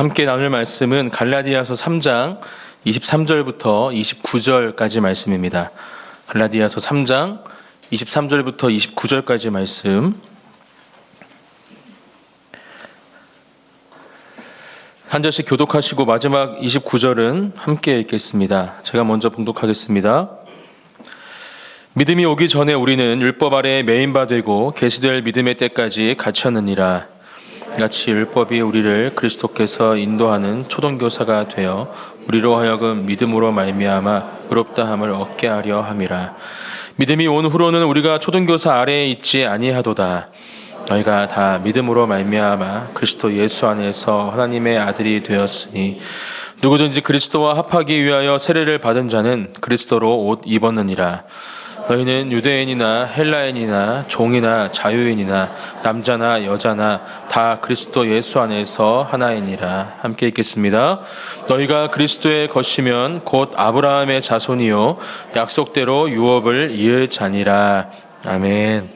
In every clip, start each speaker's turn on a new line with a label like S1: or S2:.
S1: 함께 나눌 말씀은 갈라디아서 3장 23절부터 29절까지 말씀입니다. 갈라디아서 3장 23절부터 29절까지 말씀. 한 절씩 교독하시고 마지막 29절은 함께 읽겠습니다. 제가 먼저 봉독하겠습니다. 믿음이 오기 전에 우리는 율법 아래에 매인바 되고 계시될 믿음의 때까지 갇혔느니라. 같이 율법이 우리를 그리스도께서 인도하는 초등교사가 되어 우리로 하여금 믿음으로 말미암아 의롭다함을 얻게 하려 함이라. 믿음이 온 후로는 우리가 초등교사 아래에 있지 아니하도다. 너희가 다 믿음으로 말미암아 그리스도 예수 안에서 하나님의 아들이 되었으니 누구든지 그리스도와 합하기 위하여 세례를 받은 자는 그리스도로 옷 입었느니라. 너희는 유대인이나 헬라인이나 종이나 자유인이나 남자나 여자나 다 그리스도 예수 안에서 하나이니라. 함께 읽겠습니다. 너희가 그리스도의 것이면 곧 아브라함의 자손이요 약속대로 유업을 이을 자니라. 아멘.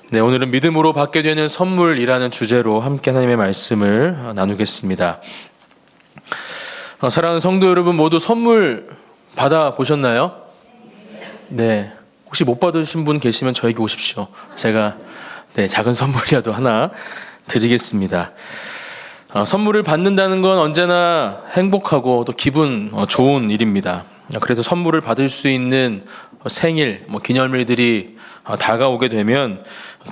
S1: 네, 오늘은 믿음으로 받게 되는 선물이라는 주제로 함께 하나님의 말씀을 나누겠습니다. 사랑하는 성도 여러분, 모두 선물 받아보셨나요? 네, 혹시 못 받으신 분 계시면 저에게 오십시오. 제가 작은 선물이라도 하나 드리겠습니다. 선물을 받는다는 건 언제나 행복하고 또 기분 좋은 일입니다. 그래서 선물을 받을 수 있는 생일, 기념일들이 다가오게 되면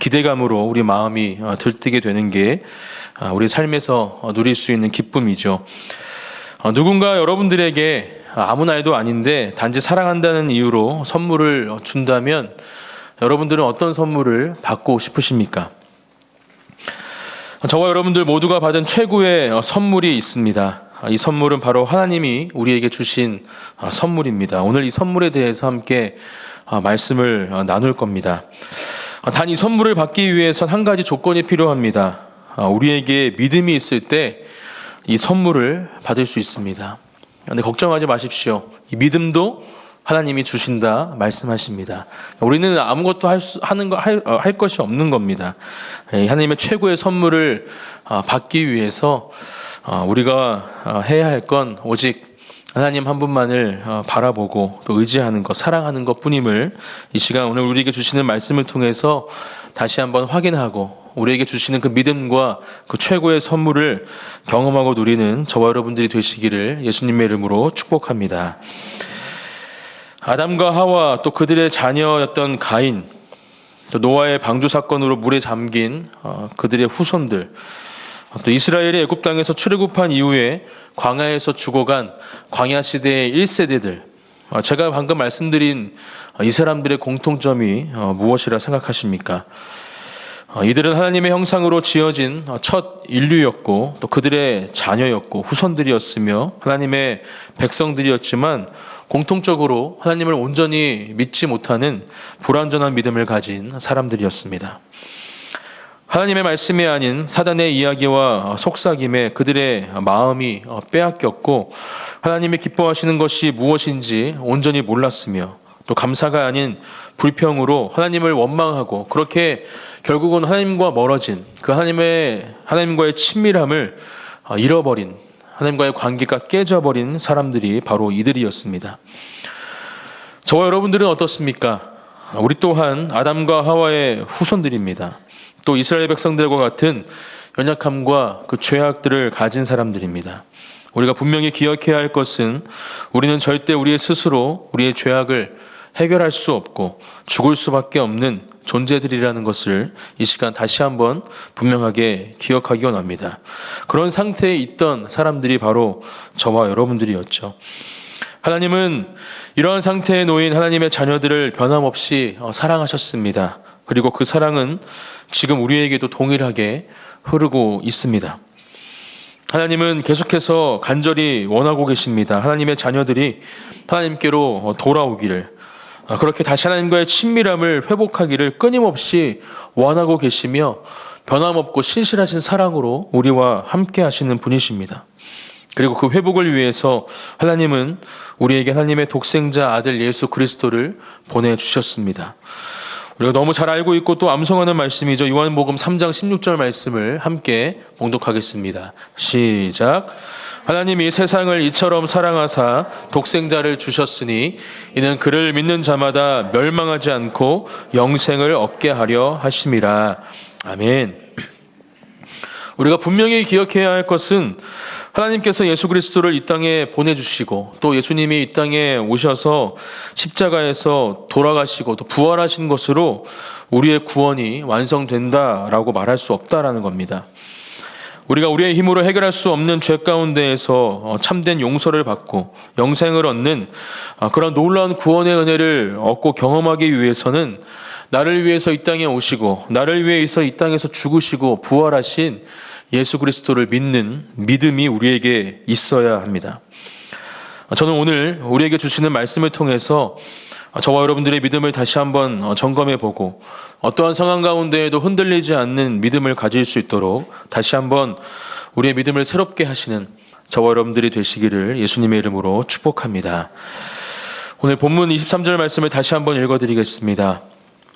S1: 기대감으로 우리 마음이 들뜨게 되는 게 우리 삶에서 누릴 수 있는 기쁨이죠. 누군가 여러분들에게 아무 날도 아닌데 단지 사랑한다는 이유로 선물을 준다면 여러분들은 어떤 선물을 받고 싶으십니까? 저와 여러분들 모두가 받은 최고의 선물이 있습니다. 이 선물은 바로 하나님이 우리에게 주신 선물입니다. 오늘 이 선물에 대해서 함께 말씀을 나눌 겁니다. 단 이 선물을 받기 위해선 한 가지 조건이 필요합니다. 우리에게 믿음이 있을 때 이 선물을 받을 수 있습니다. 근데 걱정하지 마십시오. 이 믿음도 하나님이 주신다 말씀하십니다. 우리는 아무것도 할 것이 없는 겁니다. 하나님의 최고의 선물을 받기 위해서 우리가 해야 할 건 오직 하나님 한 분만을 바라보고 또 의지하는 것, 사랑하는 것 뿐임을 이 시간 오늘 우리에게 주시는 말씀을 통해서 다시 한번 확인하고 우리에게 주시는 그 믿음과 그 최고의 선물을 경험하고 누리는 저와 여러분들이 되시기를 예수님의 이름으로 축복합니다. 아담과 하와 또 그들의 자녀였던 가인, 또 노아의 방주 사건으로 물에 잠긴 그들의 후손들, 또 이스라엘이 애굽 땅에서 출애굽한 이후에 광야에서 죽어간 광야 시대의 1세대들, 제가 방금 말씀드린 이 사람들의 공통점이 무엇이라 생각하십니까? 이들은 하나님의 형상으로 지어진 첫 인류였고 또 그들의 자녀였고 후손들이었으며 하나님의 백성들이었지만 공통적으로 하나님을 온전히 믿지 못하는 불완전한 믿음을 가진 사람들이었습니다. 하나님의 말씀이 아닌 사단의 이야기와 속삭임에 그들의 마음이 빼앗겼고 하나님이 기뻐하시는 것이 무엇인지 온전히 몰랐으며 또 감사가 아닌 불평으로 하나님을 원망하고 그렇게 결국은 하나님과 멀어진 그 하나님과의 친밀함을 잃어버린 하나님과의 관계가 깨져버린 사람들이 바로 이들이었습니다. 저와 여러분들은 어떻습니까? 우리 또한 아담과 하와의 후손들입니다. 또 이스라엘 백성들과 같은 연약함과 그 죄악들을 가진 사람들입니다. 우리가 분명히 기억해야 할 것은 우리는 절대 우리의 스스로 우리의 죄악을 해결할 수 없고 죽을 수밖에 없는 존재들이라는 것을 이 시간 다시 한번 분명하게 기억하기 원합니다. 그런 상태에 있던 사람들이 바로 저와 여러분들이었죠. 하나님은 이러한 상태에 놓인 하나님의 자녀들을 변함없이 사랑하셨습니다. 그리고 그 사랑은 지금 우리에게도 동일하게 흐르고 있습니다. 하나님은 계속해서 간절히 원하고 계십니다. 하나님의 자녀들이 하나님께로 돌아오기를, 그렇게 다시 하나님과의 친밀함을 회복하기를 끊임없이 원하고 계시며 변함없고 신실하신 사랑으로 우리와 함께 하시는 분이십니다. 그리고 그 회복을 위해서 하나님은 우리에게 하나님의 독생자 아들 예수 그리스도를 보내주셨습니다. 우리가 너무 잘 알고 있고 또 암송하는 말씀이죠. 요한복음 3장 16절 말씀을 함께 봉독하겠습니다. 시작. 하나님이 세상을 이처럼 사랑하사 독생자를 주셨으니 이는 그를 믿는 자마다 멸망하지 않고 영생을 얻게 하려 하심이라. 아멘. 우리가 분명히 기억해야 할 것은 하나님께서 예수 그리스도를 이 땅에 보내주시고 또 예수님이 이 땅에 오셔서 십자가에서 돌아가시고 또 부활하신 것으로 우리의 구원이 완성된다라고 말할 수 없다라는 겁니다. 우리가 우리의 힘으로 해결할 수 없는 죄 가운데에서 참된 용서를 받고 영생을 얻는 그런 놀라운 구원의 은혜를 얻고 경험하기 위해서는 나를 위해서 이 땅에 오시고 나를 위해서 이 땅에서 죽으시고 부활하신 예수 그리스도를 믿는 믿음이 우리에게 있어야 합니다. 저는 오늘 우리에게 주시는 말씀을 통해서 저와 여러분들의 믿음을 다시 한번 점검해보고 어떠한 상황 가운데에도 흔들리지 않는 믿음을 가질 수 있도록 다시 한번 우리의 믿음을 새롭게 하시는 저와 여러분들이 되시기를 예수님의 이름으로 축복합니다. 오늘 본문 23절 말씀을 다시 한번 읽어드리겠습니다.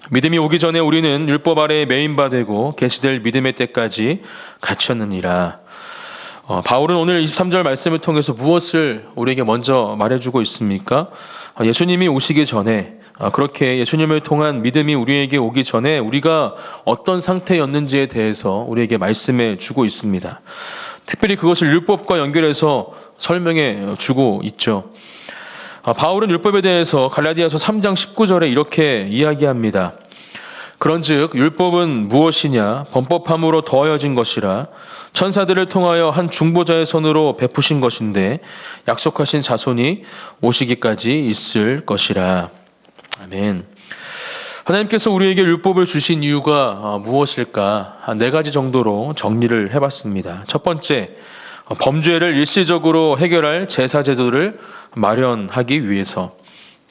S1: 믿음이 오기 전에 우리는 율법 아래에 매인바 되고 계시될 믿음의 때까지 갇혔느니라. 바울은 오늘 23절 말씀을 통해서 무엇을 우리에게 먼저 말해주고 있습니까? 예수님이 오시기 전에 그렇게 예수님을 통한 믿음이 우리에게 오기 전에 우리가 어떤 상태였는지에 대해서 우리에게 말씀해 주고 있습니다. 특별히 그것을 율법과 연결해서 설명해 주고 있죠. 바울은 율법에 대해서 갈라디아서 3장 19절에 이렇게 이야기합니다. 그런즉 율법은 무엇이냐? 범법함으로 더하여진 것이라 천사들을 통하여 한 중보자의 손으로 베푸신 것인데 약속하신 자손이 오시기까지 있을 것이라. 아멘. 하나님께서 우리에게 율법을 주신 이유가 무엇일까? 한 4가지 정도로 정리를 해봤습니다. 첫 번째, 범죄를 일시적으로 해결할 제사제도를 마련하기 위해서.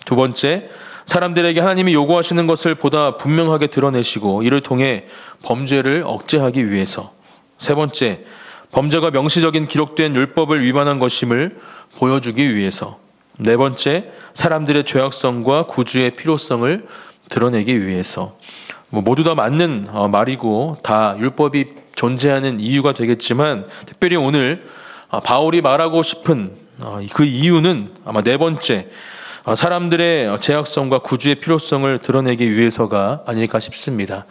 S1: 두 번째, 사람들에게 하나님이 요구하시는 것을 보다 분명하게 드러내시고 이를 통해 범죄를 억제하기 위해서. 세 번째, 범죄가 명시적인 기록된 율법을 위반한 것임을 보여주기 위해서. 네 번째, 사람들의 죄악성과 구주의 필요성을 드러내기 위해서. 모두 다 맞는 말이고 다 율법이 존재하는 이유가 되겠지만 특별히 오늘 바울이 말하고 싶은 그 이유는 아마 네 번째, 사람들의 죄악성과 구주의 필요성을 드러내기 위해서가 아닐까 싶습니다.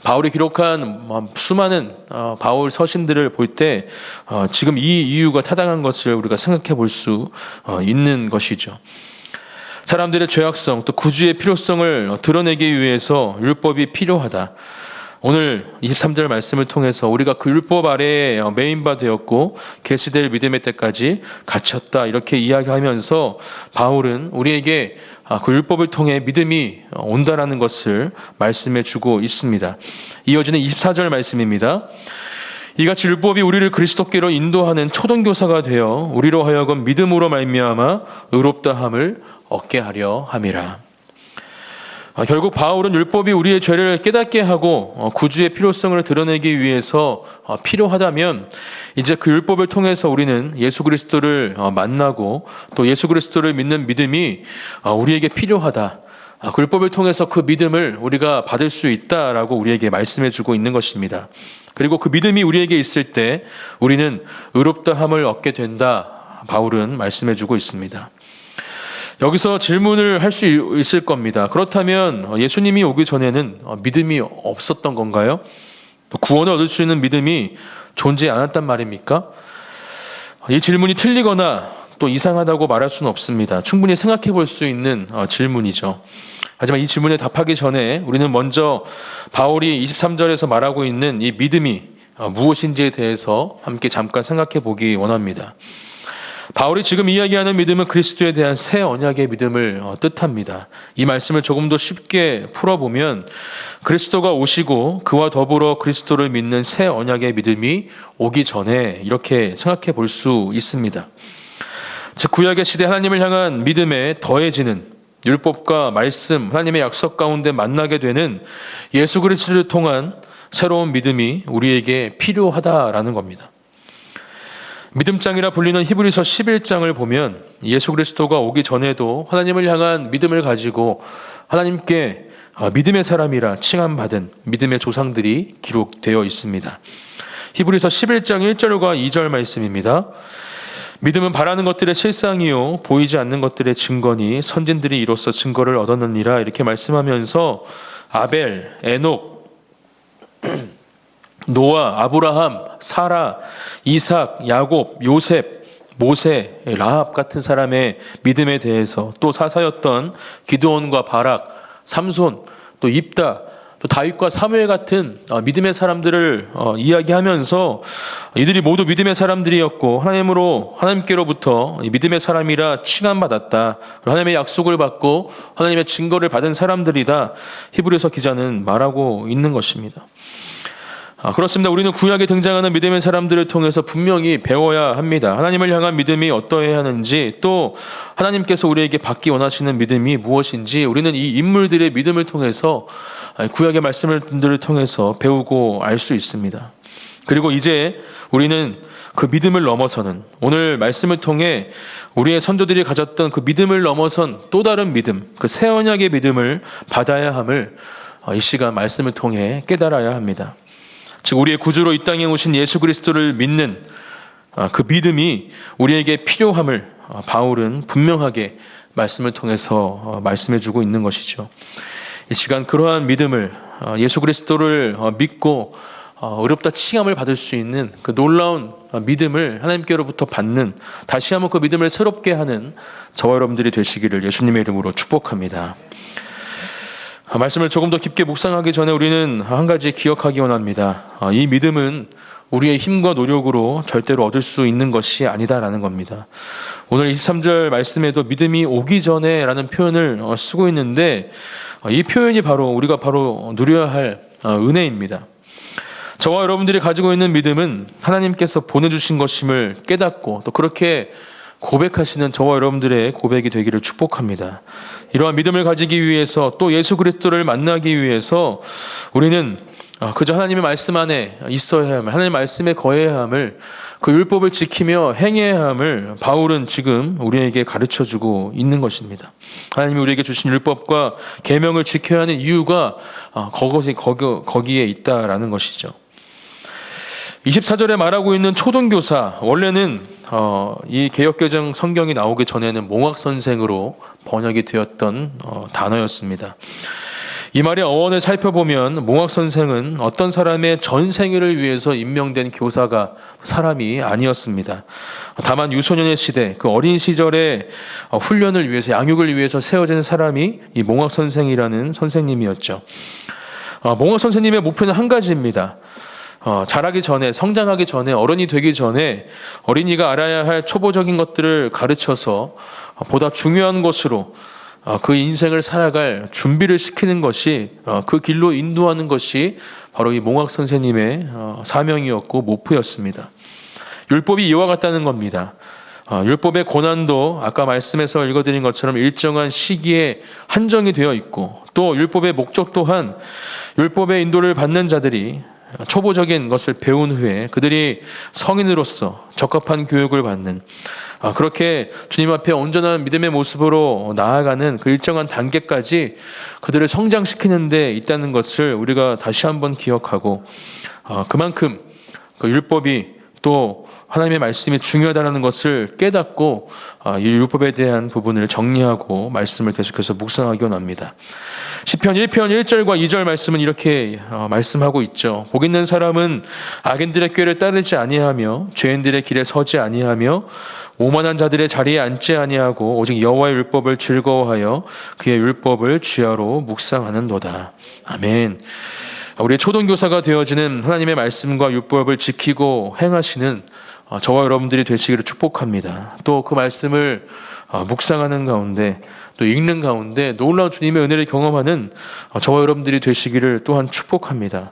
S1: 바울이 기록한 수많은 바울 서신들을 볼 때 지금 이 이유가 타당한 것을 우리가 생각해 볼 수 있는 것이죠. 사람들의 죄악성 또 구주의 필요성을 드러내기 위해서 율법이 필요하다. 오늘 23절 말씀을 통해서 우리가 그 율법 아래에 매인바 되었고 계시될 믿음의 때까지 갇혔다 이렇게 이야기하면서 바울은 우리에게 그 율법을 통해 믿음이 온다라는 것을 말씀해 주고 있습니다. 이어지는 24절 말씀입니다. 이같이 율법이 우리를 그리스도께로 인도하는 초등교사가 되어 우리로 하여금 믿음으로 말미암아 의롭다함을 얻게 하려 함이라. 결국 바울은 율법이 우리의 죄를 깨닫게 하고 구주의 필요성을 드러내기 위해서 필요하다면 이제 그 율법을 통해서 우리는 예수 그리스도를 만나고 또 예수 그리스도를 믿는 믿음이 우리에게 필요하다. 그 율법을 통해서 그 믿음을 우리가 받을 수 있다라고 우리에게 말씀해 주고 있는 것입니다. 그리고 그 믿음이 우리에게 있을 때 우리는 의롭다함을 얻게 된다. 바울은 말씀해 주고 있습니다. 여기서 질문을 할 수 있을 겁니다. 그렇다면 예수님이 오기 전에는 믿음이 없었던 건가요? 구원을 얻을 수 있는 믿음이 존재하지 않았단 말입니까? 이 질문이 틀리거나 또 이상하다고 말할 수는 없습니다. 충분히 생각해 볼 수 있는 질문이죠. 하지만 이 질문에 답하기 전에 우리는 먼저 바울이 23절에서 말하고 있는 이 믿음이 무엇인지에 대해서 함께 잠깐 생각해 보기 원합니다. 바울이 지금 이야기하는 믿음은 그리스도에 대한 새 언약의 믿음을 뜻합니다. 이 말씀을 조금 더 쉽게 풀어보면 그리스도가 오시고 그와 더불어 그리스도를 믿는 새 언약의 믿음이 오기 전에 이렇게 생각해 볼 수 있습니다. 즉 구약의 시대 하나님을 향한 믿음에 더해지는 율법과 말씀, 하나님의 약속 가운데 만나게 되는 예수 그리스도를 통한 새로운 믿음이 우리에게 필요하다라는 겁니다. 믿음장이라 불리는 히브리서 11장을 보면 예수 그리스도가 오기 전에도 하나님을 향한 믿음을 가지고 하나님께 믿음의 사람이라 칭함받은 믿음의 조상들이 기록되어 있습니다. 히브리서 11장 1절과 2절 말씀입니다. 믿음은 바라는 것들의 실상이요 보이지 않는 것들의 증거니 선진들이 이로써 증거를 얻었느니라, 이렇게 말씀하면서 아벨, 에녹, 노아, 아브라함, 사라, 이삭, 야곱, 요셉, 모세, 라합 같은 사람의 믿음에 대해서, 또 사사였던 기드온과 바락, 삼손, 또 입다, 또 다윗과 사무엘 같은 믿음의 사람들을 이야기하면서 이들이 모두 믿음의 사람들이었고 하나님께로부터 믿음의 사람이라 칭함받았다, 하나님의 약속을 받고 하나님의 증거를 받은 사람들이다, 히브리서 기자는 말하고 있는 것입니다. 그렇습니다. 우리는 구약에 등장하는 믿음의 사람들을 통해서 분명히 배워야 합니다. 하나님을 향한 믿음이 어떠해야 하는지, 또 하나님께서 우리에게 받기 원하시는 믿음이 무엇인지 우리는 이 인물들의 믿음을 통해서, 구약의 말씀들을 통해서 배우고 알 수 있습니다. 그리고 이제 우리는 그 믿음을 넘어서는, 오늘 말씀을 통해 우리의 선조들이 가졌던 그 믿음을 넘어선 또 다른 믿음, 그 새 언약의 믿음을 받아야 함을 이 시간 말씀을 통해 깨달아야 합니다. 즉 우리의 구주로 이 땅에 오신 예수 그리스도를 믿는 그 믿음이 우리에게 필요함을 바울은 분명하게 말씀을 통해서 말씀해주고 있는 것이죠. 이 시간 그러한 믿음을, 예수 그리스도를 믿고 어렵다 칭함을 받을 수 있는 그 놀라운 믿음을 하나님께로부터 받는, 다시 한번 그 믿음을 새롭게 하는 저와 여러분들이 되시기를 예수님의 이름으로 축복합니다. 말씀을 조금 더 깊게 묵상하기 전에 우리는 한 가지 기억하기 원합니다. 이 믿음은 우리의 힘과 노력으로 절대로 얻을 수 있는 것이 아니다라는 겁니다. 오늘 23절 말씀에도 믿음이 오기 전에 라는 표현을 쓰고 있는데, 이 표현이 우리가 누려야 할 은혜입니다. 저와 여러분들이 가지고 있는 믿음은 하나님께서 보내주신 것임을 깨닫고 또 그렇게 고백하시는 저와 여러분들의 고백이 되기를 축복합니다. 이러한 믿음을 가지기 위해서, 또 예수 그리스도를 만나기 위해서 우리는 그저 하나님의 말씀 안에 있어야 함을, 하나님의 말씀에 거해야 함을, 그 율법을 지키며 행해야 함을 바울은 지금 우리에게 가르쳐주고 있는 것입니다. 하나님이 우리에게 주신 율법과 계명을 지켜야 하는 이유가 거기에 있다라는 것이죠. 24절에 말하고 있는 초등교사, 원래는 이 개역개정 성경이 나오기 전에는 몽학선생으로 번역이 되었던 단어였습니다. 이 말의 어원을 살펴보면 몽학선생은 어떤 사람의 전생애를 위해서 임명된 사람이 아니었습니다. 다만 유소년의 시대, 그 어린 시절의 훈련을 위해서, 양육을 위해서 세워진 사람이 이 몽학선생이라는 선생님이었죠. 몽학선생님의 목표는 한 가지입니다. 자라기 전에, 성장하기 전에, 어른이 되기 전에 어린이가 알아야 할 초보적인 것들을 가르쳐서 보다 중요한 것으로 그 인생을 살아갈 준비를 시키는 것이, 그 길로 인도하는 것이 바로 이 몽학 선생님의 사명이었고 목표였습니다. 율법이 이와 같다는 겁니다. 율법의 고난도 아까 말씀에서 읽어드린 것처럼 일정한 시기에 한정이 되어 있고, 또 율법의 목적 또한 율법의 인도를 받는 자들이 초보적인 것을 배운 후에 그들이 성인으로서 적합한 교육을 받는, 그렇게 주님 앞에 온전한 믿음의 모습으로 나아가는 그 일정한 단계까지 그들을 성장시키는 데 있다는 것을 우리가 다시 한번 기억하고, 그만큼 그 율법이, 또 하나님의 말씀이 중요하다는 것을 깨닫고 이 율법에 대한 부분을 정리하고 말씀을 계속해서 묵상하기 원합니다. 시편 1편 1절과 2절 말씀은 이렇게 말씀하고 있죠. 복 있는 사람은 악인들의 꾀를 따르지 아니하며 죄인들의 길에 서지 아니하며 오만한 자들의 자리에 앉지 아니하고 오직 여호와의 율법을 즐거워하여 그의 율법을 주야로 묵상하는도다. 아멘. 우리의 초등교사가 되어지는 하나님의 말씀과 율법을 지키고 행하시는 저와 여러분들이 되시기를 축복합니다. 또 그 말씀을 묵상하는 가운데, 또 읽는 가운데 놀라운 주님의 은혜를 경험하는 저와 여러분들이 되시기를 또한 축복합니다.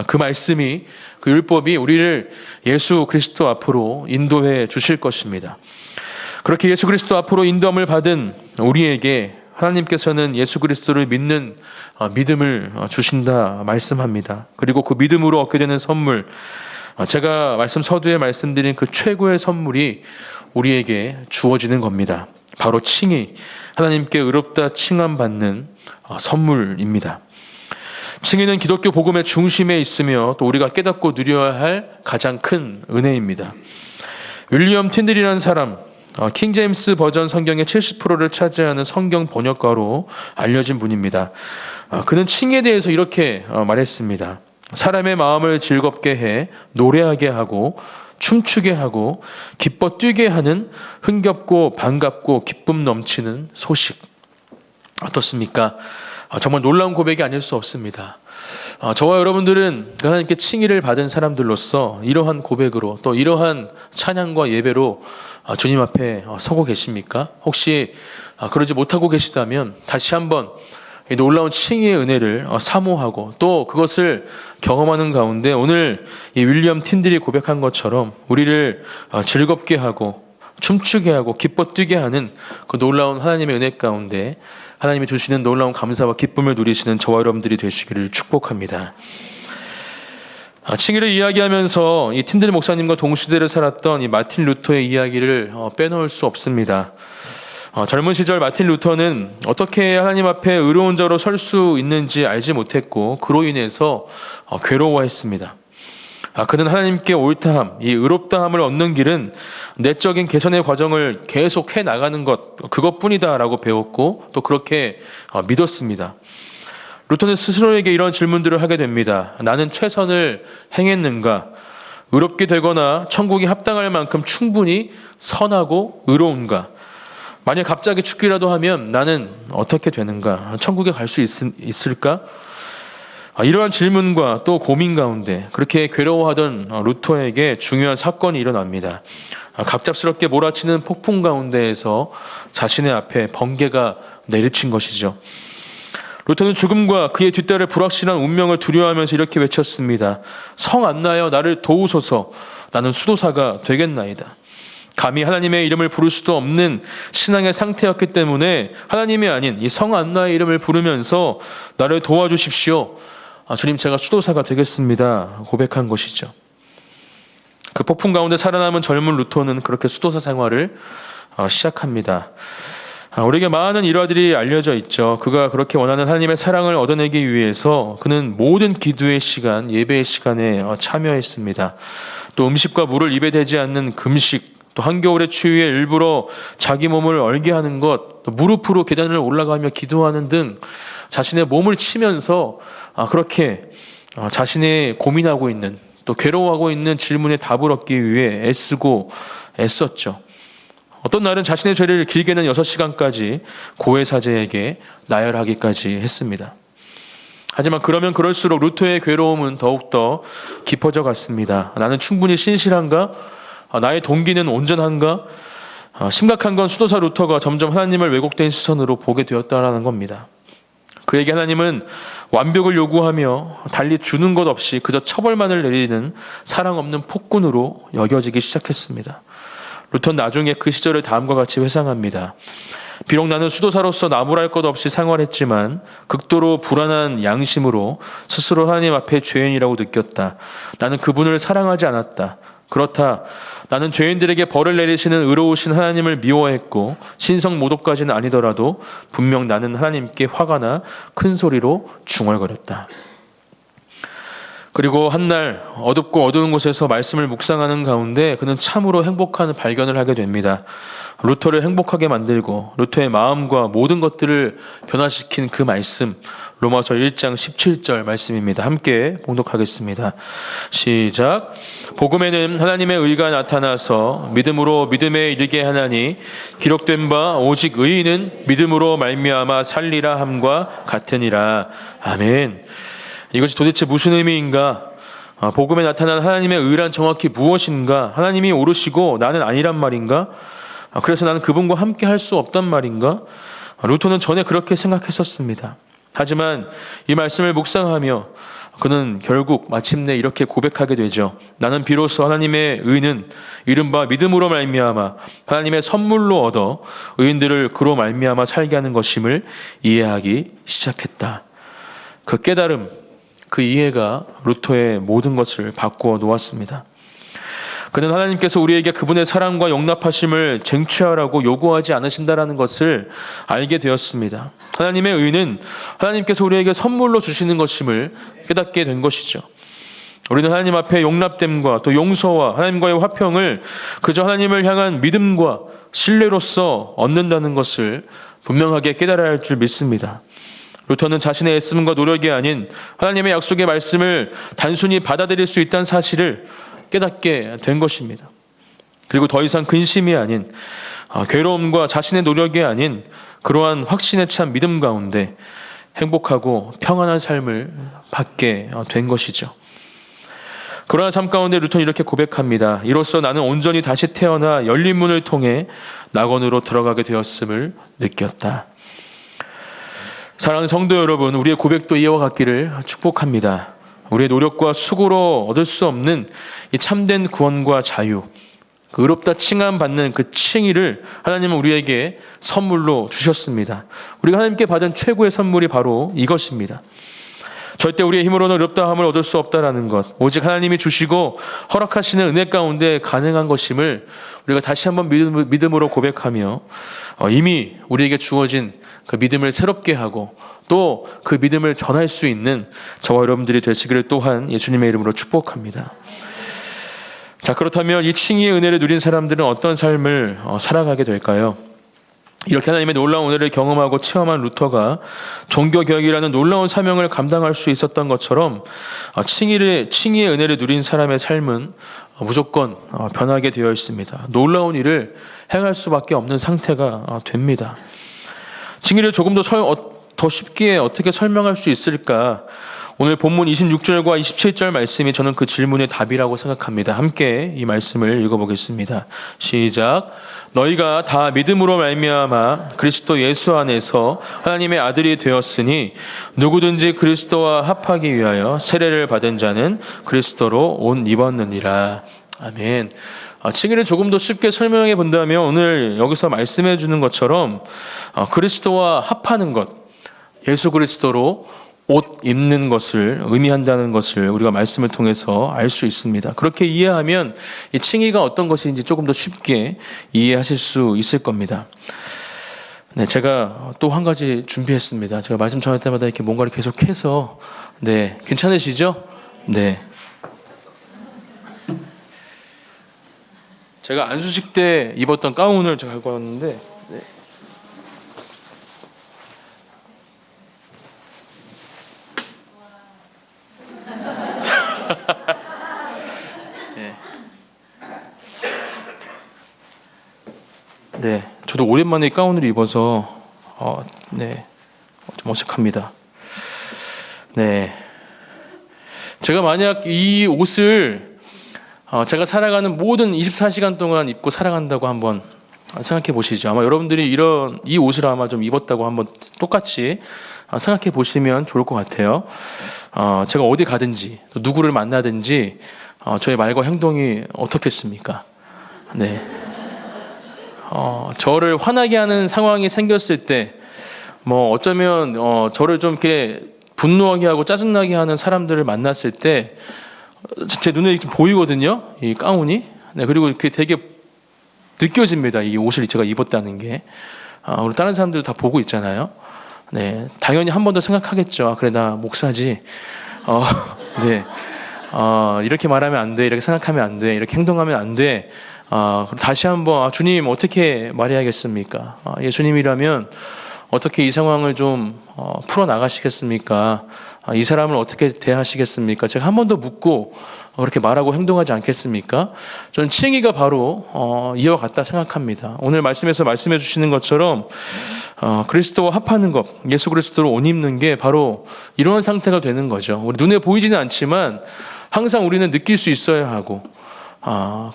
S1: 그 말씀이, 그 율법이 우리를 예수 그리스도 앞으로 인도해 주실 것입니다. 그렇게 예수 그리스도 앞으로 인도함을 받은 우리에게 하나님께서는 예수 그리스도를 믿는 믿음을 주신다 말씀합니다. 그리고 그 믿음으로 얻게 되는 선물, 제가 말씀 서두에 말씀드린 그 최고의 선물이 우리에게 주어지는 겁니다. 바로 칭의, 하나님께 의롭다 칭함받는 선물입니다. 칭의는 기독교 복음의 중심에 있으며 또 우리가 깨닫고 누려야 할 가장 큰 은혜입니다. 윌리엄 틴들이라는 사람, 킹제임스 버전 성경의 70%를 차지하는 성경 번역가로 알려진 분입니다. 그는 칭의에 대해서 이렇게 말했습니다. 사람의 마음을 즐겁게 해 노래하게 하고 춤추게 하고 기뻐 뛰게 하는 흥겹고 반갑고 기쁨 넘치는 소식. 어떻습니까? 정말 놀라운 고백이 아닐 수 없습니다. 저와 여러분들은 하나님께 칭의를 받은 사람들로서 이러한 고백으로 또 이러한 찬양과 예배로 주님 앞에 서고 계십니까? 혹시 그러지 못하고 계시다면 다시 한번 이 놀라운 칭의의 은혜를 사모하고 또 그것을 경험하는 가운데 오늘 이 윌리엄 틴들이 고백한 것처럼 우리를 즐겁게 하고 춤추게 하고 기뻐 뛰게 하는 그 놀라운 하나님의 은혜 가운데 하나님이 주시는 놀라운 감사와 기쁨을 누리시는 저와 여러분들이 되시기를 축복합니다. 칭의를 이야기하면서 이 틴들 목사님과 동시대를 살았던 이 마틴 루터의 이야기를 빼놓을 수 없습니다. 젊은 시절 마틴 루터는 어떻게 하나님 앞에 의로운 자로 설 수 있는지 알지 못했고 그로 인해서 괴로워했습니다. 그는 하나님께 옳다함, 이 의롭다함을 얻는 길은 내적인 개선의 과정을 계속 해나가는 것, 그것뿐이다라고 배웠고 또 그렇게 믿었습니다. 루터는 스스로에게 이런 질문들을 하게 됩니다. 나는 최선을 행했는가? 의롭게 되거나 천국이 합당할 만큼 충분히 선하고 의로운가? 만약 갑자기 죽기라도 하면 나는 어떻게 되는가? 천국에 갈 수 있을까? 이러한 질문과 또 고민 가운데 그렇게 괴로워하던 루터에게 중요한 사건이 일어납니다. 갑작스럽게 몰아치는 폭풍 가운데에서 자신의 앞에 번개가 내리친 것이죠. 루터는 죽음과 그의 뒤따를 불확실한 운명을 두려워하면서 이렇게 외쳤습니다. 성 안나여 나를 도우소서. 나는 수도사가 되겠나이다. 감히 하나님의 이름을 부를 수도 없는 신앙의 상태였기 때문에 하나님이 아닌 이 성 안나의 이름을 부르면서 나를 도와주십시오. 주님, 제가 수도사가 되겠습니다. 고백한 것이죠. 그 폭풍 가운데 살아남은 젊은 루터는 그렇게 수도사 생활을 시작합니다. 우리에게 많은 일화들이 알려져 있죠. 그가 그렇게 원하는 하나님의 사랑을 얻어내기 위해서 그는 모든 기도의 시간, 예배의 시간에 참여했습니다. 또 음식과 물을 입에 대지 않는 금식, 또 한겨울의 추위에 일부러 자기 몸을 얼게 하는 것, 또 무릎으로 계단을 올라가며 기도하는 등 자신의 몸을 치면서 그렇게 자신의 고민하고 있는 또 괴로워하고 있는 질문에 답을 얻기 위해 애쓰고 애썼죠. 어떤 날은 자신의 죄를 길게는 6시간까지 고해사제에게 나열하기까지 했습니다. 하지만 그러면 그럴수록 루터의 괴로움은 더욱더 깊어져 갔습니다. 나는 충분히 신실한가? 나의 동기는 온전한가? 심각한 건 수도사 루터가 점점 하나님을 왜곡된 시선으로 보게 되었다라는 겁니다. 그에게 하나님은 완벽을 요구하며 달리 주는 것 없이 그저 처벌만을 내리는 사랑 없는 폭군으로 여겨지기 시작했습니다. 루터는 나중에 그 시절을 다음과 같이 회상합니다. 비록 나는 수도사로서 나무랄 것 없이 생활했지만 극도로 불안한 양심으로 스스로 하나님 앞에 죄인이라고 느꼈다. 나는 그분을 사랑하지 않았다. 그렇다. 나는 죄인들에게 벌을 내리시는 의로우신 하나님을 미워했고 신성 모독까지는 아니더라도 분명 나는 하나님께 화가 나 큰 소리로 중얼거렸다. 그리고 한날 어둡고 어두운 곳에서 말씀을 묵상하는 가운데 그는 참으로 행복한 발견을 하게 됩니다. 루터를 행복하게 만들고 루터의 마음과 모든 것들을 변화시킨 그 말씀, 로마서 1장 17절 말씀입니다. 함께 봉독하겠습니다. 시작. 복음에는 하나님의 의가 나타나서 믿음으로 믿음에 이르게 하나니 기록된 바 오직 의인은 믿음으로 말미암아 살리라 함과 같으니라. 아멘. 이것이 도대체 무슨 의미인가? 복음에 나타난 하나님의 의란 정확히 무엇인가? 하나님이 오르시고 나는 아니란 말인가? 그래서 나는 그분과 함께 할 수 없단 말인가? 루터는 전에 그렇게 생각했었습니다. 하지만 이 말씀을 묵상하며 그는 결국 마침내 이렇게 고백하게 되죠. 나는 비로소 하나님의 의는 이른바 믿음으로 말미암아 하나님의 선물로 얻어 의인들을 그로 말미암아 살게 하는 것임을 이해하기 시작했다. 그 깨달음, 그 이해가 루터의 모든 것을 바꾸어 놓았습니다. 그는 하나님께서 우리에게 그분의 사랑과 용납하심을 쟁취하라고 요구하지 않으신다라는 것을 알게 되었습니다. 하나님의 의는 하나님께서 우리에게 선물로 주시는 것임을 깨닫게 된 것이죠. 우리는 하나님 앞에 용납됨과 또 용서와 하나님과의 화평을 그저 하나님을 향한 믿음과 신뢰로서 얻는다는 것을 분명하게 깨달아야 할 줄 믿습니다. 루터는 자신의 애씀과 노력이 아닌 하나님의 약속의 말씀을 단순히 받아들일 수 있다는 사실을 깨닫게 된 것입니다. 그리고 더 이상 근심이 아닌 괴로움과 자신의 노력이 아닌 그러한 확신에 찬 믿음 가운데 행복하고 평안한 삶을 받게 된 것이죠. 그러나 삶 가운데 루터는 이렇게 고백합니다. 이로써 나는 온전히 다시 태어나 열린 문을 통해 낙원으로 들어가게 되었음을 느꼈다. 사랑하는 성도 여러분, 우리의 고백도 이와 같기를 축복합니다. 우리의 노력과 수고로 얻을 수 없는 이 참된 구원과 자유, 그 의롭다 칭함받는 그 칭의를 하나님은 우리에게 선물로 주셨습니다. 우리가 하나님께 받은 최고의 선물이 바로 이것입니다. 절대 우리의 힘으로는 의롭다함을 얻을 수 없다라는 것, 오직 하나님이 주시고 허락하시는 은혜 가운데 가능한 것임을 우리가 다시 한번 믿음으로 고백하며 이미 우리에게 주어진 그 믿음을 새롭게 하고 또 그 믿음을 전할 수 있는 저와 여러분들이 되시기를 또한 예수님의 이름으로 축복합니다. 자, 그렇다면 이 칭의의 은혜를 누린 사람들은 어떤 삶을 살아가게 될까요? 이렇게 하나님의 놀라운 은혜를 경험하고 체험한 루터가 종교개혁이라는 놀라운 사명을 감당할 수 있었던 것처럼 칭의의 은혜를 누린 사람의 삶은 무조건 변하게 되어 있습니다. 놀라운 일을 행할 수밖에 없는 상태가 됩니다. 칭의를 조금 더 쉽게 어떻게 설명할 수 있을까? 오늘 본문 26절과 27절 말씀이 저는 그 질문의 답이라고 생각합니다. 함께 이 말씀을 읽어보겠습니다. 시작. 너희가 다 믿음으로 말미암아 그리스도 예수 안에서 하나님의 아들이 되었으니 누구든지 그리스도와 합하기 위하여 세례를 받은 자는 그리스도로 옷 입었느니라. 아멘. 칭의를 조금 더 쉽게 설명해 본다면 오늘 여기서 말씀해 주는 것처럼 그리스도와 합하는 것, 예수 그리스도로 옷 입는 것을 의미한다는 것을 우리가 말씀을 통해서 알 수 있습니다. 그렇게 이해하면 이 칭의가 어떤 것인지 조금 더 쉽게 이해하실 수 있을 겁니다. 네, 제가 또 한 가지 준비했습니다. 제가 말씀 전할 때마다 이렇게 뭔가를 계속해서 네, 괜찮으시죠? 네. 제가 안수식 때 입었던 가운을 제가 갖고 왔는데 네. 네, 저도 오랜만에 가운을 입어서 네, 좀 어색합니다. 네, 제가 만약 이 옷을 제가 살아가는 모든 24시간 동안 입고 살아간다고 한번 생각해 보시죠. 아마 여러분들이 이 옷을 아마 좀 입었다고 한번 똑같이 생각해 보시면 좋을 것 같아요. 제가 어디 가든지 또 누구를 만나든지 저의 말과 행동이 어떻겠습니까? 네. 저를 화나게 하는 상황이 생겼을 때, 어쩌면, 저를 좀 이렇게 분노하게 하고 짜증나게 하는 사람들을 만났을 때, 제 눈에 좀 보이거든요, 이 가운이. 네, 그리고 이렇게 되게 느껴집니다, 이 옷을 제가 입었다는 게. 우리 다른 사람들도 다 보고 있잖아요. 네, 당연히 한 번 더 생각하겠죠. 그래, 나 목사지. 네. 이렇게 말하면 안 돼, 이렇게 생각하면 안 돼, 이렇게 행동하면 안 돼. 다시 한번 주님 어떻게 말해야겠습니까? 예수님이라면 어떻게 이 상황을 좀 풀어나가시겠습니까? 이 사람을 어떻게 대하시겠습니까? 제가 한 번 더 묻고 그렇게 말하고 행동하지 않겠습니까? 저는 칭의가 바로 이와 같다 생각합니다. 오늘 말씀에서 말씀해 주시는 것처럼 그리스도와 합하는 것, 예수 그리스도로 옷 입는 게 바로 이런 상태가 되는 거죠. 우리 눈에 보이지는 않지만 항상 우리는 느낄 수 있어야 하고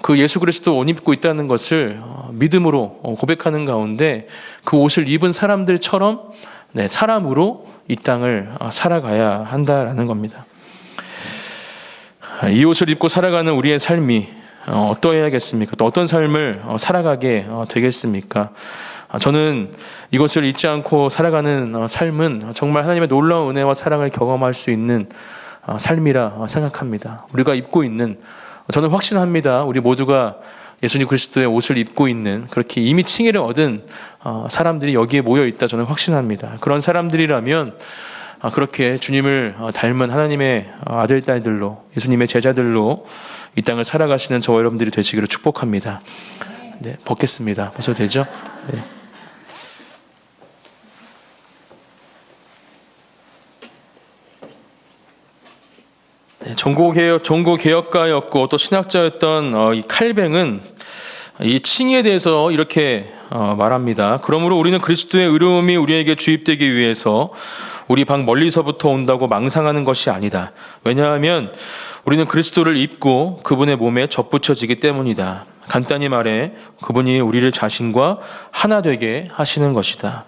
S1: 그 예수 그리스도 옷 입고 있다는 것을 믿음으로 고백하는 가운데 그 옷을 입은 사람들처럼 네, 사람으로 이 땅을 살아가야 한다라는 겁니다. 이 옷을 입고 살아가는 우리의 삶이 어떠해야겠습니까? 또 어떤 삶을 살아가게 되겠습니까? 저는 이것을 잊지 않고 살아가는 삶은 정말 하나님의 놀라운 은혜와 사랑을 경험할 수 있는 삶이라 생각합니다. 우리가 입고 있는 저는 확신합니다. 우리 모두가 예수님 그리스도의 옷을 입고 있는, 그렇게 이미 칭의를 얻은 사람들이 여기에 모여 있다, 저는 확신합니다. 그런 사람들이라면 그렇게 주님을 닮은 하나님의 아들, 딸들로, 예수님의 제자들로 이 땅을 살아가시는 저와 여러분들이 되시기를 축복합니다. 네, 벗겠습니다. 벗어도 되죠? 네. 네, 종고개혁가였고 또 신학자였던 이 칼뱅은 이 칭의에 대해서 이렇게 말합니다. 그러므로 우리는 그리스도의 의로움이 우리에게 주입되기 위해서 우리 방 멀리서부터 온다고 망상하는 것이 아니다. 왜냐하면 우리는 그리스도를 입고 그분의 몸에 접붙여지기 때문이다. 간단히 말해 그분이 우리를 자신과 하나 되게 하시는 것이다.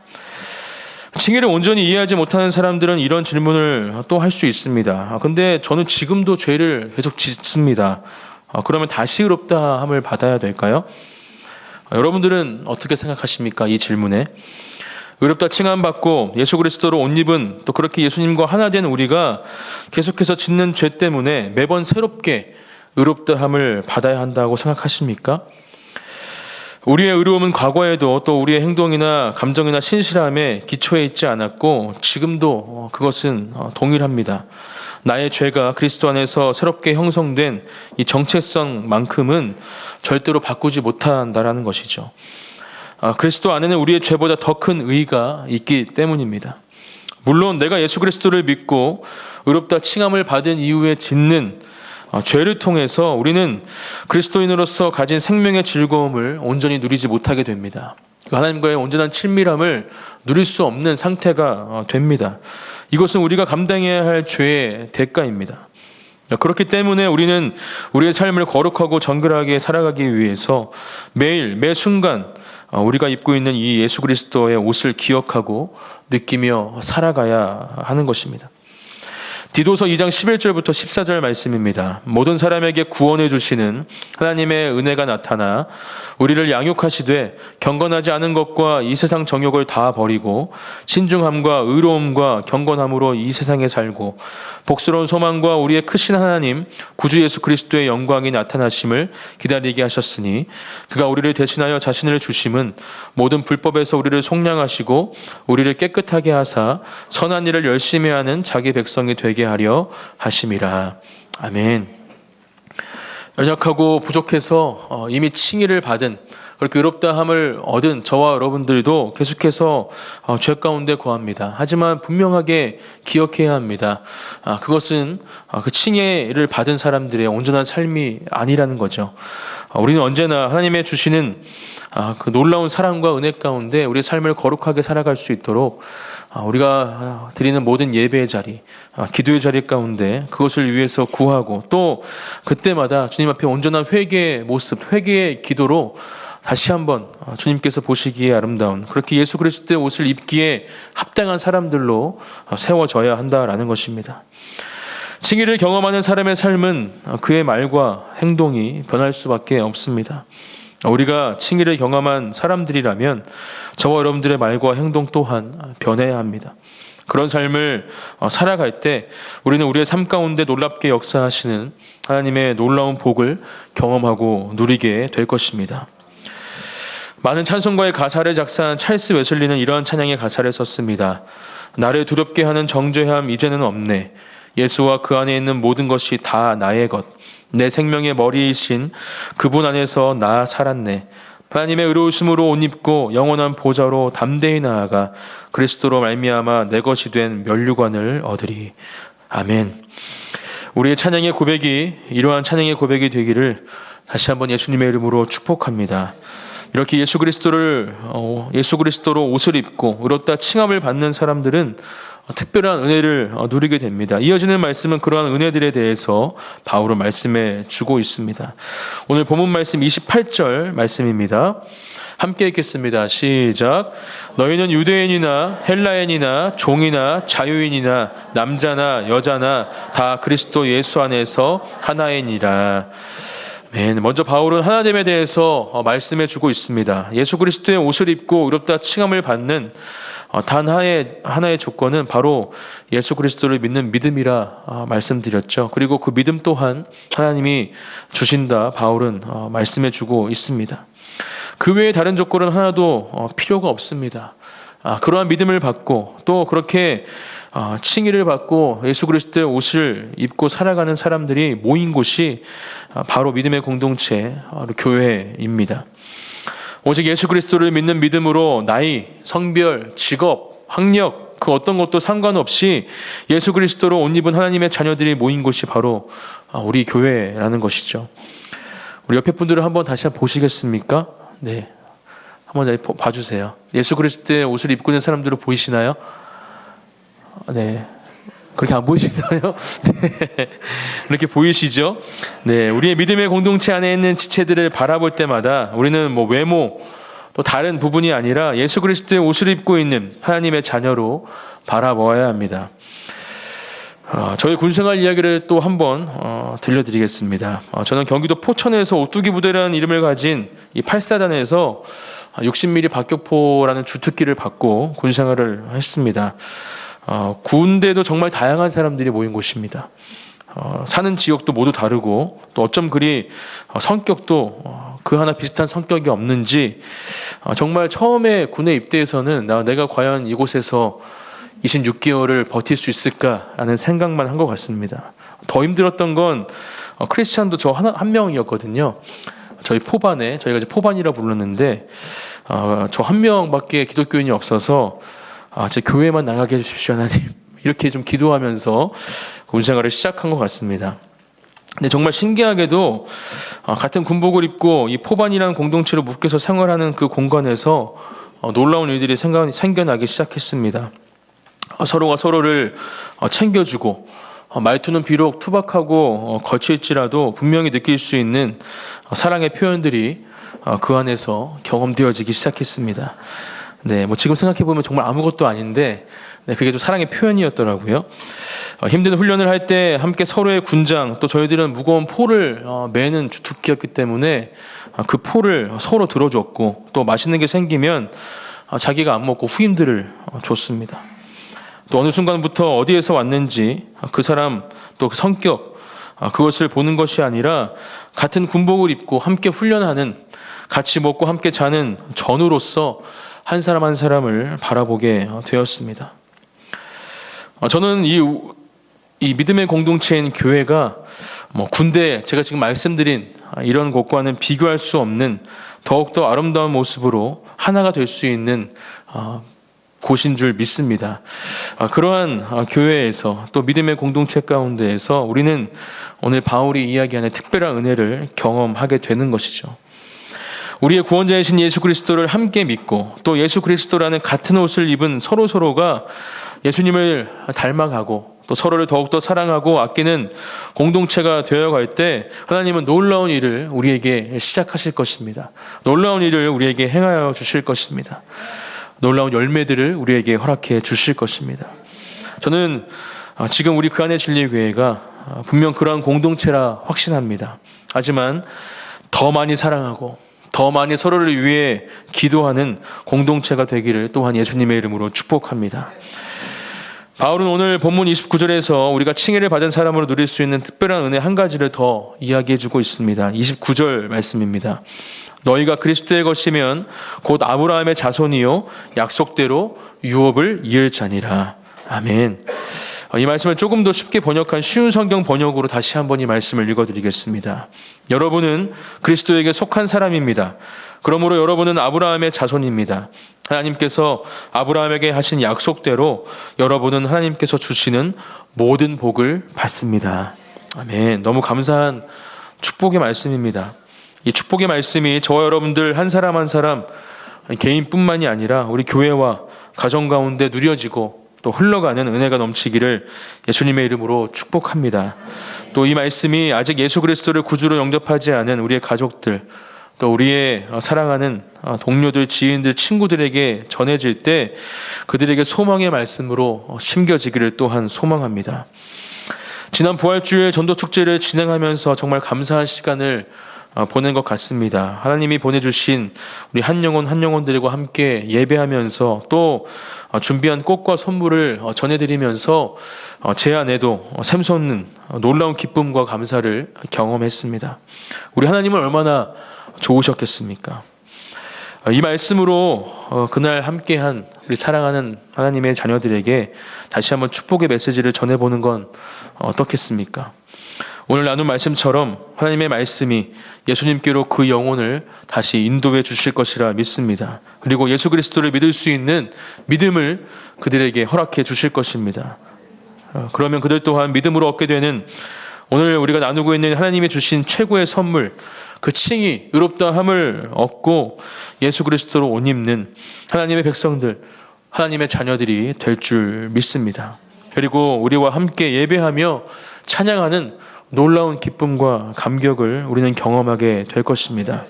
S1: 칭의를 온전히 이해하지 못하는 사람들은 이런 질문을 또 할 수 있습니다. 근데 저는 지금도 죄를 계속 짓습니다. 그러면 다시 의롭다함을 받아야 될까요? 여러분들은 어떻게 생각하십니까? 이 질문에. 의롭다 칭함받고 예수 그리스도로 옷 입은, 또 그렇게 예수님과 하나 된 우리가 계속해서 짓는 죄 때문에 매번 새롭게 의롭다함을 받아야 한다고 생각하십니까? 우리의 의로움은 과거에도 또 우리의 행동이나 감정이나 신실함에 기초해 있지 않았고 지금도 그것은 동일합니다. 나의 죄가 그리스도 안에서 새롭게 형성된 이 정체성만큼은 절대로 바꾸지 못한다라는 것이죠. 그리스도 안에는 우리의 죄보다 더 큰 의가 있기 때문입니다. 물론 내가 예수 그리스도를 믿고 의롭다 칭함을 받은 이후에 짓는 죄를 통해서 우리는 그리스도인으로서 가진 생명의 즐거움을 온전히 누리지 못하게 됩니다. 하나님과의 온전한 친밀함을 누릴 수 없는 상태가 됩니다. 이것은 우리가 감당해야 할 죄의 대가입니다. 그렇기 때문에 우리는 우리의 삶을 거룩하고 정결하게 살아가기 위해서 매일 매 순간 우리가 입고 있는 이 예수 그리스도의 옷을 기억하고 느끼며 살아가야 하는 것입니다. 디도서 2장 11절부터 14절 말씀입니다. 모든 사람에게 구원해 주시는 하나님의 은혜가 나타나 우리를 양육하시되 경건하지 않은 것과 이 세상 정욕을 다 버리고 신중함과 의로움과 경건함으로 이 세상에 살고 복스러운 소망과 우리의 크신 하나님 구주 예수 그리스도의 영광이 나타나심을 기다리게 하셨으니 그가 우리를 대신하여 자신을 주심은 모든 불법에서 우리를 속량하시고 우리를 깨끗하게 하사 선한 일을 열심히 하는 자기 백성이 되게 하려 하심이라. 아멘. 연약하고 부족해서 이미 칭의를 받은, 그렇게 의롭다함을 얻은 저와 여러분들도 계속해서 죄 가운데 거합니다. 하지만 분명하게 기억해야 합니다. 그것은 그 칭의를 받은 사람들의 온전한 삶이 아니라는 거죠. 우리는 언제나 하나님의 주시는 그 놀라운 사랑과 은혜 가운데 우리의 삶을 거룩하게 살아갈 수 있도록 우리가 드리는 모든 예배의 자리, 기도의 자리 가운데 그것을 위해서 구하고, 또 그때마다 주님 앞에 온전한 회개의 모습, 회개의 기도로 다시 한번 주님께서 보시기에 아름다운, 그렇게 예수 그리스도의 옷을 입기에 합당한 사람들로 세워져야 한다라는 것입니다. 칭의를 경험하는 사람의 삶은 그의 말과 행동이 변할 수밖에 없습니다. 우리가 칭의를 경험한 사람들이라면 저와 여러분들의 말과 행동 또한 변해야 합니다. 그런 삶을 살아갈 때 우리는 우리의 삶 가운데 놀랍게 역사하시는 하나님의 놀라운 복을 경험하고 누리게 될 것입니다. 많은 찬송가의 가사를 작사한 찰스 웨슬리는 이러한 찬양의 가사를 썼습니다. 나를 두렵게 하는 정죄함 이제는 없네. 예수와 그 안에 있는 모든 것이 다 나의 것. 내 생명의 머리이신 그분 안에서 나 살았네. 하나님의 의로우심으로 옷 입고 영원한 보좌로 담대히 나아가 그리스도로 말미암아 내 것이 된 면류관을 얻으리. 아멘. 우리의 찬양의 고백이 이러한 찬양의 고백이 되기를 다시 한번 예수님의 이름으로 축복합니다. 이렇게 예수 그리스도로 옷을 입고 의롭다 칭함을 받는 사람들은 특별한 은혜를 누리게 됩니다. 이어지는 말씀은 그러한 은혜들에 대해서 바울은 말씀해 주고 있습니다. 오늘 본문 말씀 28절 말씀입니다. 함께 읽겠습니다. 시작. 너희는 유대인이나 헬라인이나 종이나 자유인이나 남자나 여자나 다 그리스도 예수 안에서 하나이니라. 먼저 바울은 하나됨에 대해서 말씀해 주고 있습니다. 예수 그리스도의 옷을 입고 의롭다 칭함을 받는 단 하나의 조건은 바로 예수 그리스도를 믿는 믿음이라 말씀드렸죠. 그리고 그 믿음 또한 하나님이 주신다 바울은 말씀해주고 있습니다. 그 외에 다른 조건은 하나도 필요가 없습니다. 그러한 믿음을 받고 또 그렇게 칭의를 받고 예수 그리스도의 옷을 입고 살아가는 사람들이 모인 곳이 바로 믿음의 공동체, 교회입니다. 오직 예수 그리스도를 믿는 믿음으로 나이, 성별, 직업, 학력 그 어떤 것도 상관없이 예수 그리스도로 옷 입은 하나님의 자녀들이 모인 곳이 바로 우리 교회라는 것이죠. 우리 옆에 분들을 한번 다시 보시겠습니까? 네, 한번 봐주세요. 예수 그리스도의 옷을 입고 있는 사람들을 보이시나요? 네, 그렇게 안 보이시나요? 네, 이렇게 보이시죠? 네, 우리의 믿음의 공동체 안에 있는 지체들을 바라볼 때마다 우리는 외모 또 다른 부분이 아니라 예수 그리스도의 옷을 입고 있는 하나님의 자녀로 바라보아야 합니다. 저희 군생활 이야기를 또 한번 들려드리겠습니다. 저는 경기도 포천에서 오뚜기 부대라는 이름을 가진 이 8사단에서 60mm 박격포라는 주특기를 받고 군생활을 했습니다. 군대도 정말 다양한 사람들이 모인 곳입니다. 사는 지역도 모두 다르고 또 어쩜 그리 성격도 그 하나 비슷한 성격이 없는지 정말 처음에 군에 입대해서는 내가 과연 이곳에서 26개월을 버틸 수 있을까라는 생각만 한 것 같습니다. 더 힘들었던 건 크리스찬도 저 한 명이었거든요. 저희 포반에 저희가 이제 포반이라 불렀는데 저 한 명밖에 기독교인이 없어서 제 교회만 나가게 해주십시오 하나님 이렇게 좀 기도하면서 군생활을 시작한 것 같습니다. 근데 정말 신기하게도 같은 군복을 입고 이 포반이라는 공동체로 묶여서 생활하는 그 공간에서 놀라운 일들이 생겨나기 시작했습니다. 서로가 서로를 챙겨주고 말투는 비록 투박하고 거칠지라도 분명히 느낄 수 있는 사랑의 표현들이 그 안에서 경험되어지기 시작했습니다. 네, 지금 생각해보면 정말 아무것도 아닌데 그게 좀 사랑의 표현이었더라고요. 힘든 훈련을 할 때 함께 서로의 군장 또 저희들은 무거운 포를 매는 주특기였기 때문에 그 포를 서로 들어줬고 또 맛있는 게 생기면 자기가 안 먹고 후임들을 줬습니다. 또 어느 순간부터 어디에서 왔는지 그 사람 또 그 성격 그것을 보는 것이 아니라 같은 군복을 입고 함께 훈련하는 같이 먹고 함께 자는 전우로서 한 사람 한 사람을 바라보게 되었습니다. 저는 이 믿음의 공동체인 교회가 군대 제가 지금 말씀드린 이런 것과는 비교할 수 없는 더욱더 아름다운 모습으로 하나가 될 수 있는 곳인 줄 믿습니다. 그러한 교회에서 또 믿음의 공동체 가운데에서 우리는 오늘 바울이 이야기하는 특별한 은혜를 경험하게 되는 것이죠. 우리의 구원자이신 예수 그리스도를 함께 믿고 또 예수 그리스도라는 같은 옷을 입은 서로가 예수님을 닮아가고 또 서로를 더욱더 사랑하고 아끼는 공동체가 되어갈 때 하나님은 놀라운 일을 우리에게 시작하실 것입니다. 놀라운 일을 우리에게 행하여 주실 것입니다. 놀라운 열매들을 우리에게 허락해 주실 것입니다. 저는 지금 우리 그 안의 진리교회가 분명 그러한 공동체라 확신합니다. 하지만 더 많이 사랑하고 더 많이 서로를 위해 기도하는 공동체가 되기를 또한 예수님의 이름으로 축복합니다. 바울은 오늘 본문 29절에서 우리가 칭의를 받은 사람으로 누릴 수 있는 특별한 은혜 한 가지를 더 이야기해주고 있습니다. 29절 말씀입니다. 너희가 그리스도의 것이면 곧 아브라함의 자손이요 약속대로 유업을 이을 자니라. 아멘. 이 말씀을 조금 더 쉽게 번역한 쉬운 성경 번역으로 다시 한번 이 말씀을 읽어드리겠습니다. 여러분은 그리스도에게 속한 사람입니다. 그러므로 여러분은 아브라함의 자손입니다. 하나님께서 아브라함에게 하신 약속대로 여러분은 하나님께서 주시는 모든 복을 받습니다. 아멘. 너무 감사한 축복의 말씀입니다. 이 축복의 말씀이 저와 여러분들 한 사람 한 사람 개인뿐만이 아니라 우리 교회와 가정 가운데 누려지고 또 흘러가는 은혜가 넘치기를 예수님의 이름으로 축복합니다. 또 이 말씀이 아직 예수 그리스도를 구주로 영접하지 않은 우리의 가족들 또 우리의 사랑하는 동료들, 지인들, 친구들에게 전해질 때 그들에게 소망의 말씀으로 심겨지기를 또한 소망합니다. 지난 부활주일 전도축제를 진행하면서 정말 감사한 시간을 보낸 것 같습니다. 하나님이 보내주신 우리 한 영혼들과 함께 예배하면서 또 준비한 꽃과 선물을 전해드리면서 제 안에도 샘솟는 놀라운 기쁨과 감사를 경험했습니다. 우리 하나님은 얼마나 좋으셨겠습니까? 이 말씀으로 그날 함께한 우리 사랑하는 하나님의 자녀들에게 다시 한번 축복의 메시지를 전해보는 건 어떻겠습니까? 오늘 나눈 말씀처럼 하나님의 말씀이 예수님께로 그 영혼을 다시 인도해 주실 것이라 믿습니다. 그리고 예수 그리스도를 믿을 수 있는 믿음을 그들에게 허락해 주실 것입니다. 그러면 그들 또한 믿음으로 얻게 되는 오늘 우리가 나누고 있는 하나님이 주신 최고의 선물, 그 칭의, 의롭다함을 얻고 예수 그리스도로 옷 입는 하나님의 백성들, 하나님의 자녀들이 될 줄 믿습니다. 그리고 우리와 함께 예배하며 찬양하는 놀라운 기쁨과 감격을 우리는 경험하게 될 것입니다.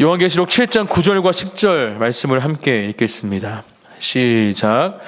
S1: 요한계시록 7장 9절과 10절 말씀을 함께 읽겠습니다. 시작.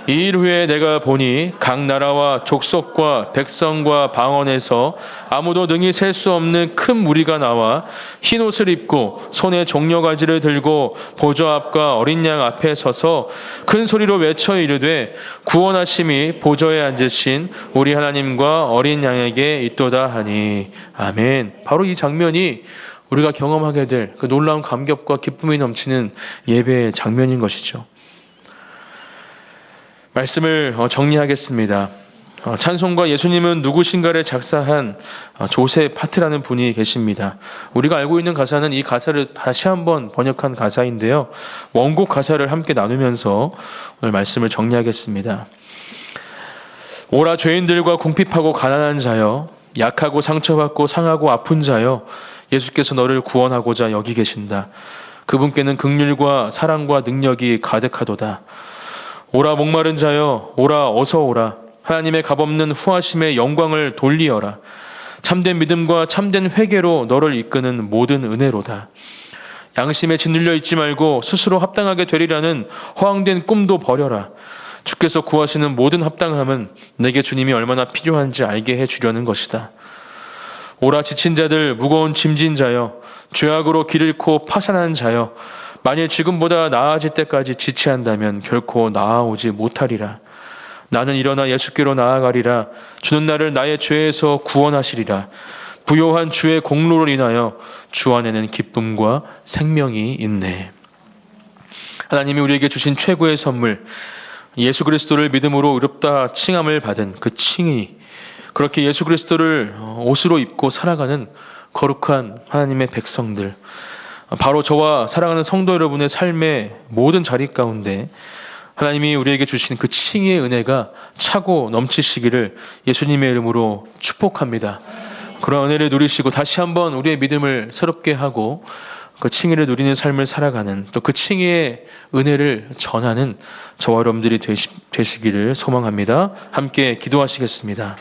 S1: 이 일 후에 내가 보니 각 나라와 족속과 백성과 방언에서 아무도 능히 셀 수 없는 큰 무리가 나와 흰 옷을 입고 손에 종려가지를 들고 보좌 앞과 어린 양 앞에 서서 큰 소리로 외쳐 이르되 구원하심이 보좌에 앉으신 우리 하나님과 어린 양에게 있도다 하니. 아멘. 바로 이 장면이 우리가 경험하게 될 그 놀라운 감격과 기쁨이 넘치는 예배의 장면인 것이죠. 말씀을 정리하겠습니다. 찬송가 예수님은 누구신가를 작사한 조셉 파트라는 분이 계십니다. 우리가 알고 있는 가사는 이 가사를 다시 한번 번역한 가사인데요. 원곡 가사를 함께 나누면서 오늘 말씀을 정리하겠습니다. 오라 죄인들과 궁핍하고 가난한 자여, 약하고 상처받고 상하고 아픈 자여, 예수께서 너를 구원하고자 여기 계신다. 그분께는 긍휼과 사랑과 능력이 가득하도다. 오라 목마른 자여, 오라 어서 오라. 하나님의 값없는 후하심의 영광을 돌리어라. 참된 믿음과 참된 회개로 너를 이끄는 모든 은혜로다. 양심에 짓눌려 있지 말고 스스로 합당하게 되리라는 허황된 꿈도 버려라. 주께서 구하시는 모든 합당함은 내게 주님이 얼마나 필요한지 알게 해주려는 것이다. 오라 지친 자들, 무거운 짐진 자여, 죄악으로 길 잃고 파산한 자여, 만일 지금보다 나아질 때까지 지체한다면 결코 나아오지 못하리라. 나는 일어나 예수께로 나아가리라. 주는 나를 나의 죄에서 구원하시리라. 부요한 주의 공로를 인하여 주 안에는 기쁨과 생명이 있네. 하나님이 우리에게 주신 최고의 선물, 예수 그리스도를 믿음으로 의롭다 칭함을 받은 그 칭의, 그렇게 예수 그리스도를 옷으로 입고 살아가는 거룩한 하나님의 백성들, 바로 저와 사랑하는 성도 여러분의 삶의 모든 자리 가운데 하나님이 우리에게 주신 그 칭의의 은혜가 차고 넘치시기를 예수님의 이름으로 축복합니다. 그런 은혜를 누리시고 다시 한번 우리의 믿음을 새롭게 하고 그 칭의를 누리는 삶을 살아가는, 또 그 칭의의 은혜를 전하는 저와 여러분들이 되시기를 소망합니다. 함께 기도하시겠습니다.